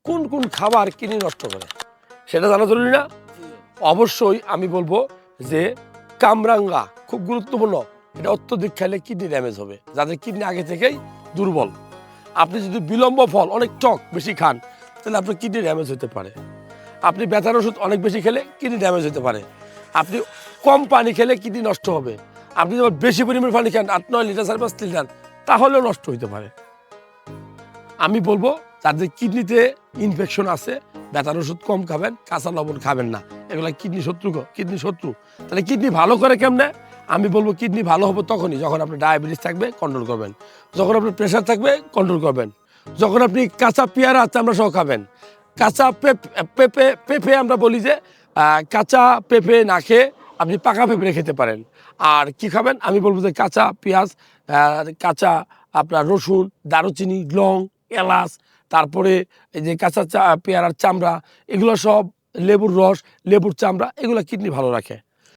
কোন কোন খাবার কিডনি নষ্ট করে সেটা জানা জরুরি না? অবশ্যই আমি বলবো যে কামরাঙ্গা খুব গুরুত্বপূর্ণ। এটা অত্যধিক খেলে কিডনি ড্যামেজ হবে, যাদের কিডনি আগে থেকেই দুর্বল। আপনি যদি বিলম্ব ফল অনেক টক বেশি খান তাহলে আপনার কিডনি ড্যামেজ হতে পারে। আপনি ব্যথার ওষুধ অনেক বেশি খেলে কিডনি ড্যামেজ হতে পারে। আপনি কম পানি খেলে কিডনি নষ্ট হবে। আপনি যখন বেশি পরিমাণ পানি খান 8-9 লিটার 4-5 লিটার তাহলেও নষ্ট হতে পারে। আমি বলবো যাদের কিডনিতে ইনফেকশন আছে ব্যথার ওষুধ কম খাবেন, কাঁচা লবণ খাবেন না, এগুলো কিডনি শত্রু। কিডনি শত্রু তাহলে কিডনি ভালো করে কেমনে? আমি বলবো কিডনি ভালো হবে তখনই যখন আপনার ডায়াবেটিস থাকবে, কন্ট্রোল করবেন। যখন আপনার প্রেশার থাকবে, কন্ট্রোল করবেন। যখন আপনি কাঁচা পেয়ারা চামড়া সহ খাবেন, কাঁচা পেঁপে পেঁপে আমরা বলি যে কাঁচা পেঁপে না খেয়ে আপনি পাকা পেঁপে খেতে পারেন। আর কি খাবেন? আমি বলবো যে কাঁচা পেঁয়াজ, কাঁচা আপনার রসুন, দারুচিনি, লং, এলাচ, তারপরে এই যে কাঁচা পেয়ারার চামড়া, এগুলো সব, লেবুর রস, লেবুর চামড়া, এগুলো কিডনি ভালো রাখে।